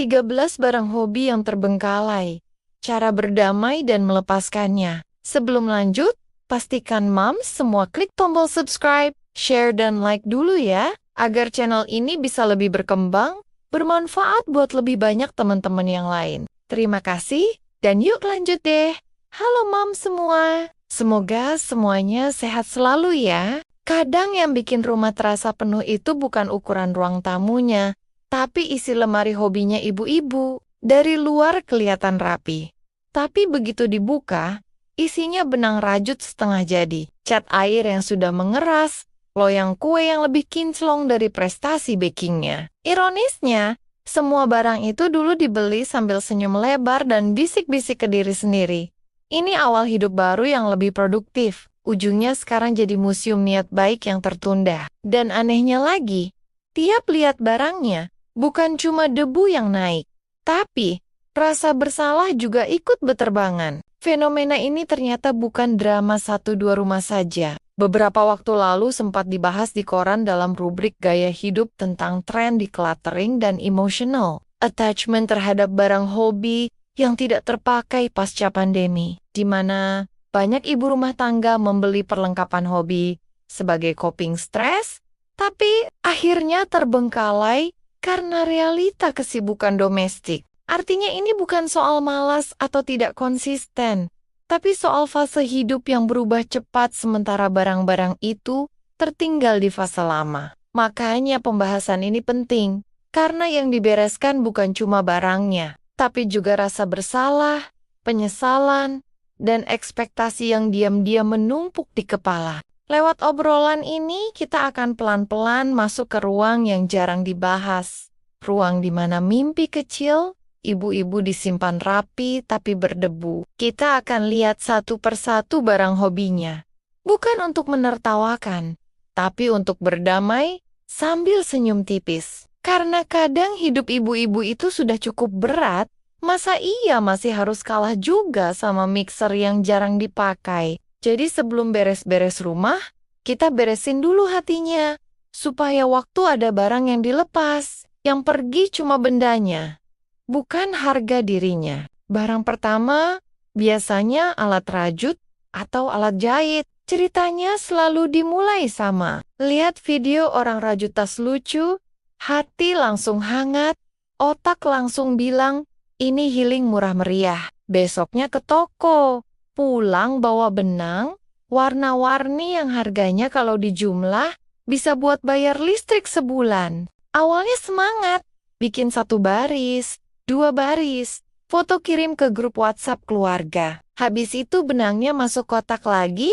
13 barang hobi yang terbengkalai. Cara berdamai dan melepaskannya. Sebelum lanjut, pastikan Moms semua klik tombol subscribe, share dan like dulu ya, agar channel ini bisa lebih berkembang, bermanfaat buat lebih banyak teman-teman yang lain. Terima kasih, dan yuk lanjut deh. Halo Moms semua, semoga semuanya sehat selalu ya. Kadang yang bikin rumah terasa penuh itu bukan ukuran ruang tamunya, tapi isi lemari hobinya ibu-ibu. Dari luar kelihatan rapi, tapi begitu dibuka, isinya benang rajut setengah jadi, cat air yang sudah mengeras, loyang kue yang lebih kinclong dari prestasi bakingnya. Ironisnya, semua barang itu dulu dibeli sambil senyum lebar dan bisik-bisik ke diri sendiri. Ini awal hidup baru yang lebih produktif. Ujungnya sekarang jadi museum niat baik yang tertunda. Dan anehnya lagi, tiap lihat barangnya, bukan cuma debu yang naik, tapi rasa bersalah juga ikut berterbangan. Fenomena ini ternyata bukan drama 1-2 rumah saja. Beberapa waktu lalu sempat dibahas di koran dalam rubrik gaya hidup tentang tren decluttering dan emotional attachment terhadap barang hobi yang tidak terpakai pasca pandemi, di mana banyak ibu rumah tangga membeli perlengkapan hobi sebagai coping stres, tapi akhirnya terbengkalai karena realita kesibukan domestik. Artinya ini bukan soal malas atau tidak konsisten, tapi soal fase hidup yang berubah cepat sementara barang-barang itu tertinggal di fase lama. Makanya pembahasan ini penting, karena yang dibereskan bukan cuma barangnya, tapi juga rasa bersalah, penyesalan, dan ekspektasi yang diam-diam menumpuk di kepala. Lewat obrolan ini, kita akan pelan-pelan masuk ke ruang yang jarang dibahas. Ruang di mana mimpi kecil, ibu-ibu disimpan rapi tapi berdebu. Kita akan lihat satu persatu barang hobinya. Bukan untuk menertawakan, tapi untuk berdamai sambil senyum tipis. Karena kadang hidup ibu-ibu itu sudah cukup berat, masa iya masih harus kalah juga sama mixer yang jarang dipakai? Jadi sebelum beres-beres rumah, kita beresin dulu hatinya, supaya waktu ada barang yang dilepas, yang pergi cuma bendanya, bukan harga dirinya. Barang pertama, biasanya alat rajut atau alat jahit. Ceritanya selalu dimulai sama. Lihat video orang rajut tas lucu, hati langsung hangat, otak langsung bilang, ini healing murah meriah. Besoknya ke toko, pulang bawa benang, warna-warni yang harganya kalau dijumlah bisa buat bayar listrik sebulan. Awalnya semangat, bikin 1 baris, 2 baris, foto kirim ke grup WhatsApp keluarga. Habis itu benangnya masuk kotak lagi,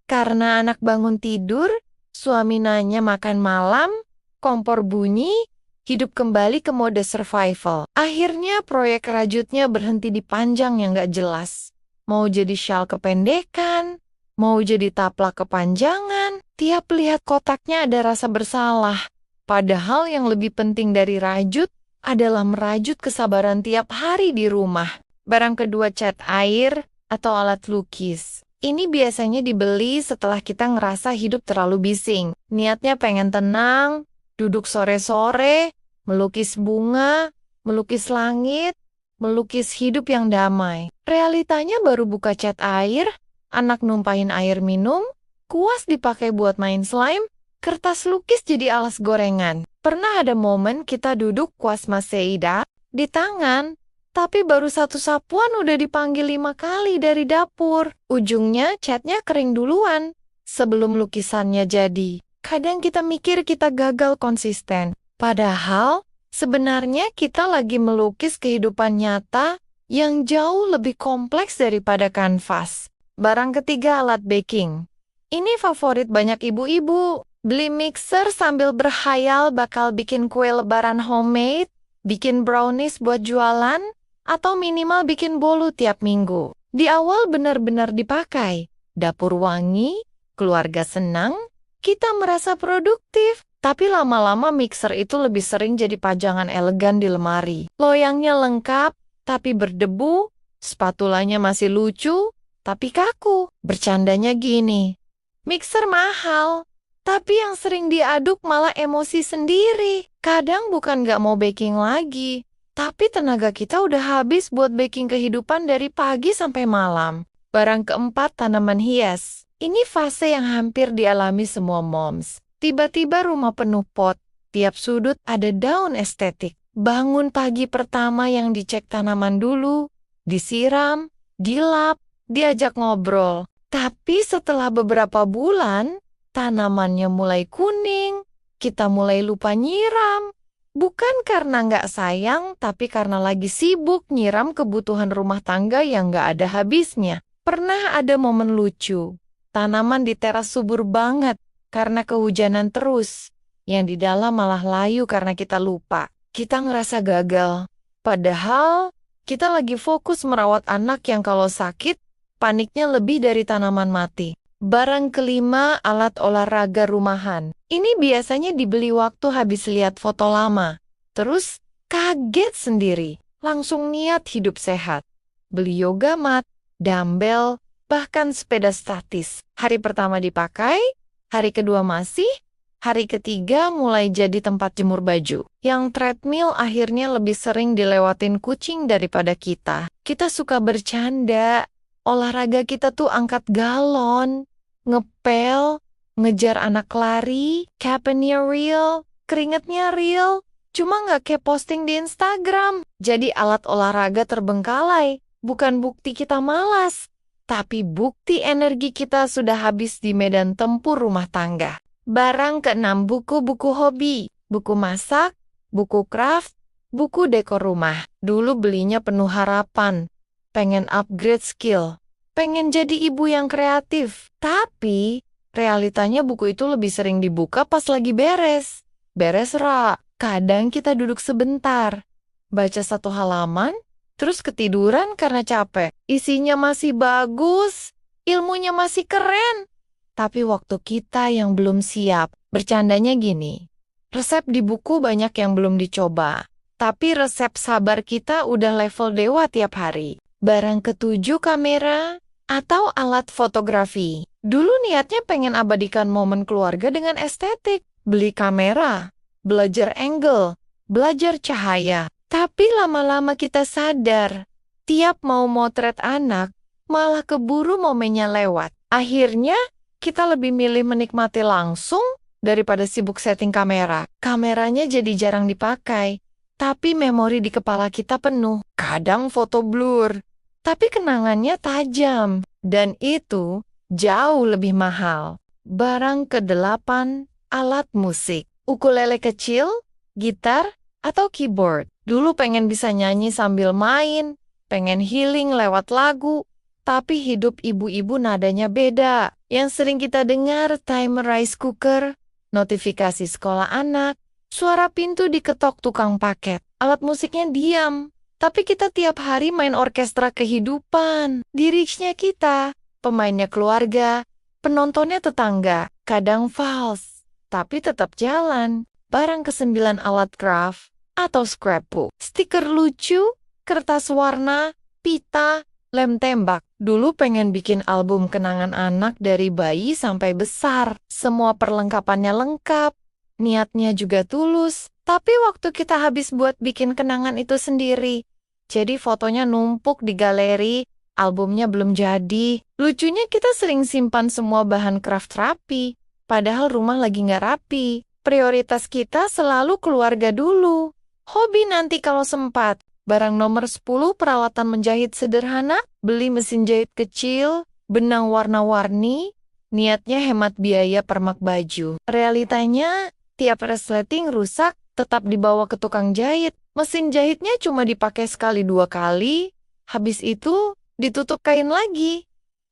karena anak bangun tidur, suami nanya makan malam, kompor bunyi, hidup kembali ke mode survival. Akhirnya proyek rajutnya berhenti di panjang yang gak jelas. Mau jadi shawl kependekan, mau jadi taplak kepanjangan, tiap lihat kotaknya ada rasa bersalah. Padahal yang lebih penting dari rajut adalah merajut kesabaran tiap hari di rumah. Barang kedua cat air atau alat lukis. Ini biasanya dibeli setelah kita ngerasa hidup terlalu bising. Niatnya pengen tenang, duduk sore-sore, melukis bunga, melukis langit, melukis hidup yang damai. Realitanya baru buka cat air, anak numpahin air minum, kuas dipakai buat main slime, kertas lukis jadi alas gorengan. Pernah ada momen kita duduk kuas Maseida di tangan, tapi baru 1 sapuan udah dipanggil 5 kali dari dapur. Ujungnya catnya kering duluan sebelum lukisannya jadi. Kadang kita mikir kita gagal konsisten, padahal sebenarnya kita lagi melukis kehidupan nyata yang jauh lebih kompleks daripada kanvas. Barang ketiga alat baking. Ini favorit banyak ibu-ibu. Beli mixer sambil berhayal bakal bikin kue lebaran homemade, bikin brownies buat jualan, atau minimal bikin bolu tiap minggu. Di awal benar-benar dipakai. Dapur wangi, keluarga senang, kita merasa produktif. Tapi lama-lama mixer itu lebih sering jadi pajangan elegan di lemari. Loyangnya lengkap, tapi berdebu. Spatulanya masih lucu, tapi kaku. Bercandanya gini, mixer mahal, tapi yang sering diaduk malah emosi sendiri. Kadang bukan gak mau baking lagi, Tapi tenaga kita udah habis buat baking kehidupan dari pagi sampai malam. Barang keempat, tanaman hias. Ini fase yang hampir dialami semua moms. Tiba-tiba rumah penuh pot. Tiap sudut ada daun estetik. Bangun pagi pertama yang dicek tanaman dulu, disiram, dilap, diajak ngobrol. Tapi setelah beberapa bulan, tanamannya mulai kuning, kita mulai lupa nyiram. Bukan karena nggak sayang, tapi karena lagi sibuk nyiram kebutuhan rumah tangga yang nggak ada habisnya. Pernah ada momen lucu, tanaman di teras subur banget karena kehujanan terus. Yang di dalam malah layu karena kita lupa. Kita ngerasa gagal. Padahal kita lagi fokus merawat anak yang kalau sakit, paniknya lebih dari tanaman mati. Barang kelima, alat olahraga rumahan. Ini biasanya dibeli waktu habis lihat foto lama. Terus kaget sendiri, langsung niat hidup sehat. Beli yoga mat, dumbbell, bahkan sepeda statis. Hari pertama dipakai, hari kedua masih, hari ketiga mulai jadi tempat jemur baju. Yang treadmill akhirnya lebih sering dilewatin kucing daripada kita. Kita suka bercanda. Olahraga kita tuh angkat galon, ngepel, ngejar anak lari, captionnya real, keringetnya real, cuma nggak kayak posting di Instagram. Jadi alat olahraga terbengkalai, bukan bukti kita malas, tapi bukti energi kita sudah habis di medan tempur rumah tangga. Barang keenam, buku-buku hobi, buku masak, buku craft, buku dekor rumah. Dulu belinya penuh harapan. Pengen upgrade skill, pengen jadi ibu yang kreatif. Tapi, realitanya buku itu lebih sering dibuka pas lagi beres. Beres, Ra. Kadang kita duduk sebentar, baca satu halaman, terus ketiduran karena capek. Isinya masih bagus, ilmunya masih keren. Tapi waktu kita yang belum siap. Bercandanya gini, resep di buku banyak yang belum dicoba. Tapi resep sabar kita udah level dewa tiap hari. Barang ketujuh, kamera atau alat fotografi. Dulu niatnya pengen abadikan momen keluarga dengan estetik. Beli kamera, belajar angle, belajar cahaya. Tapi lama-lama kita sadar, tiap mau motret anak, malah keburu momennya lewat. Akhirnya, kita lebih milih menikmati langsung daripada sibuk setting kamera. Kameranya jadi jarang dipakai, tapi memori di kepala kita penuh. Kadang foto blur, tapi kenangannya tajam, dan itu jauh lebih mahal. Barang kedelapan, alat musik. Ukulele kecil, gitar, atau keyboard. Dulu pengen bisa nyanyi sambil main, pengen healing lewat lagu, tapi hidup ibu-ibu nadanya beda. Yang sering kita dengar timer rice cooker, notifikasi sekolah anak, suara pintu diketok tukang paket. Alat musiknya diam. Tapi kita tiap hari main orkestra kehidupan. Dirignya kita, pemainnya keluarga, penontonnya tetangga. Kadang fals, tapi tetap jalan. Barang kesembilan, alat craft atau scrapbook. Stiker lucu, kertas warna, pita, lem tembak. Dulu pengen bikin album kenangan anak dari bayi sampai besar. Semua perlengkapannya lengkap, niatnya juga tulus. Tapi waktu kita habis buat bikin kenangan itu sendiri, jadi fotonya numpuk di galeri, albumnya belum jadi. Lucunya kita sering simpan semua bahan craft rapi, padahal rumah lagi nggak rapi. Prioritas kita selalu keluarga dulu. Hobi nanti kalau sempat. Barang nomor 10, peralatan menjahit sederhana, beli mesin jahit kecil, benang warna-warni, niatnya hemat biaya permak baju. Realitanya, tiap resleting rusak, tetap dibawa ke tukang jahit. Mesin jahitnya cuma dipakai sekali 2 kali, habis itu ditutup kain lagi.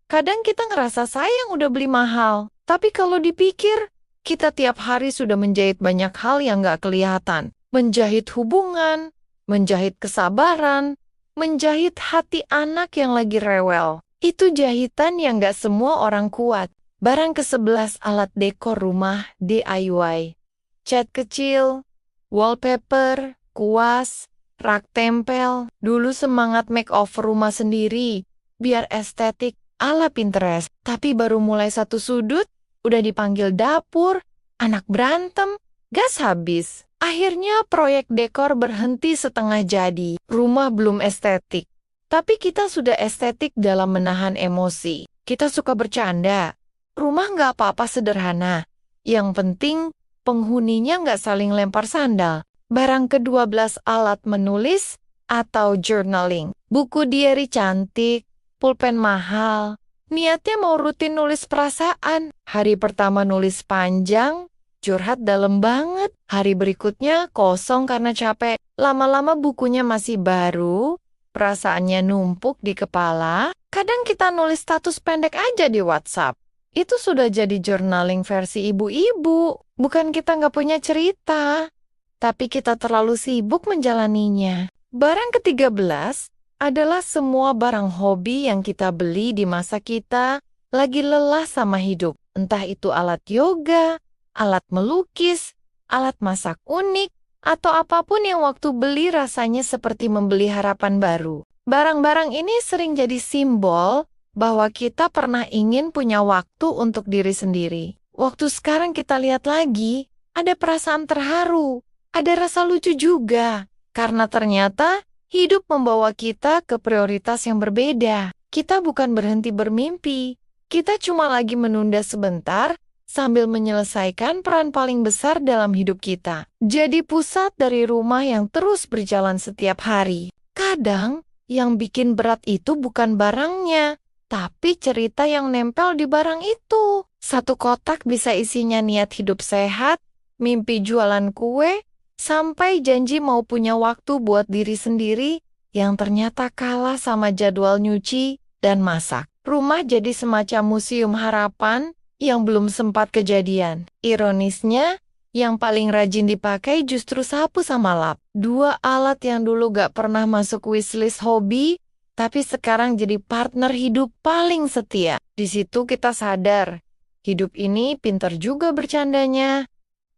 Kadang kita ngerasa sayang udah beli mahal, tapi kalau dipikir, kita tiap hari sudah menjahit banyak hal yang nggak kelihatan. Menjahit hubungan, menjahit kesabaran, menjahit hati anak yang lagi rewel. Itu jahitan yang nggak semua orang kuat. Barang ke-11, alat dekor rumah DIY. Cat kecil, wallpaper, kuas, rak tempel. Dulu semangat makeover rumah sendiri, biar estetik ala Pinterest. Tapi baru mulai satu sudut, udah dipanggil dapur, anak berantem, gas habis. Akhirnya proyek dekor berhenti setengah jadi. Rumah belum estetik, tapi kita sudah estetik dalam menahan emosi. Kita suka bercanda. Rumah nggak apa-apa sederhana. Yang penting penghuninya nggak saling lempar sandal. Barang ke-12 alat menulis atau journaling. Buku diary cantik, pulpen mahal. Niatnya mau rutin nulis perasaan. Hari pertama nulis panjang, curhat dalam banget. Hari berikutnya kosong karena capek. Lama-lama bukunya masih baru, perasaannya numpuk di kepala. Kadang kita nulis status pendek aja di WhatsApp. Itu sudah jadi journaling versi ibu-ibu. Bukan kita nggak punya cerita, tapi kita terlalu sibuk menjalaninya. Barang ke-13 adalah semua barang hobi yang kita beli di masa kita lagi lelah sama hidup. Entah itu alat yoga, alat melukis, alat masak unik, atau apapun yang waktu beli rasanya seperti membeli harapan baru. Barang-barang ini sering jadi simbol bahwa kita pernah ingin punya waktu untuk diri sendiri. Waktu sekarang kita lihat lagi, ada perasaan terharu, ada rasa lucu juga. Karena ternyata hidup membawa kita ke prioritas yang berbeda. Kita bukan berhenti bermimpi, kita cuma lagi menunda sebentar sambil menyelesaikan peran paling besar dalam hidup kita. Jadi pusat dari rumah yang terus berjalan setiap hari. Kadang yang bikin berat itu bukan barangnya, tapi cerita yang nempel di barang itu. Satu kotak bisa isinya niat hidup sehat, mimpi jualan kue, sampai janji mau punya waktu buat diri sendiri yang ternyata kalah sama jadwal nyuci dan masak. Rumah jadi semacam museum harapan yang belum sempat kejadian. Ironisnya, yang paling rajin dipakai justru sapu sama lap. Dua alat yang dulu gak pernah masuk wishlist hobi, tapi sekarang jadi partner hidup paling setia. Di situ kita sadar, hidup ini pintar juga bercandanya.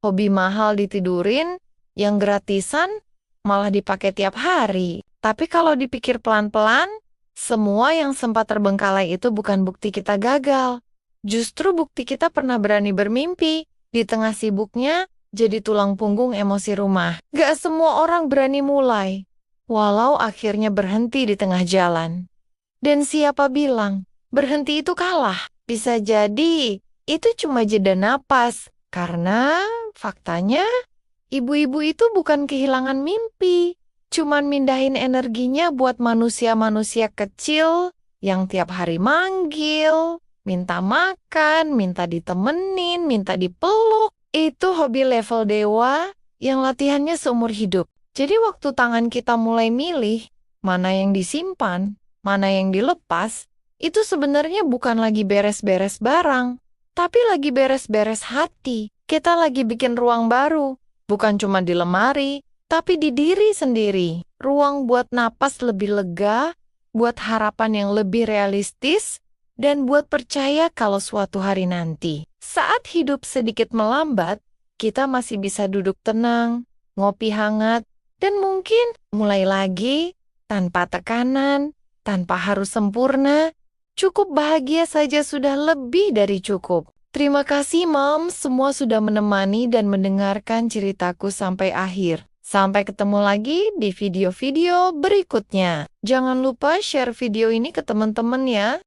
Hobi mahal ditidurin, yang gratisan malah dipakai tiap hari. Tapi kalau dipikir pelan-pelan, semua yang sempat terbengkalai itu bukan bukti kita gagal. Justru bukti kita pernah berani bermimpi. Di tengah sibuknya, jadi tulang punggung emosi rumah. Gak semua orang berani mulai, walau akhirnya berhenti di tengah jalan. Dan siapa bilang, berhenti itu kalah? Bisa jadi, itu cuma jeda napas. Karena faktanya, ibu-ibu itu bukan kehilangan mimpi, cuman mindahin energinya buat manusia-manusia kecil yang tiap hari manggil, minta makan, minta ditemenin, minta dipeluk. Itu hobi level dewa yang latihannya seumur hidup. Jadi waktu tangan kita mulai milih mana yang disimpan, mana yang dilepas, itu sebenarnya bukan lagi beres-beres barang, tapi lagi beres-beres hati. Kita lagi bikin ruang baru. Bukan cuma di lemari, tapi di diri sendiri. Ruang buat napas lebih lega, buat harapan yang lebih realistis, dan buat percaya kalau suatu hari nanti, saat hidup sedikit melambat, kita masih bisa duduk tenang, ngopi hangat, dan mungkin mulai lagi tanpa tekanan, tanpa harus sempurna. Cukup bahagia saja sudah lebih dari cukup. Terima kasih, Mom, semua sudah menemani dan mendengarkan ceritaku sampai akhir. Sampai ketemu lagi di video-video berikutnya. Jangan lupa share video ini ke teman-teman ya.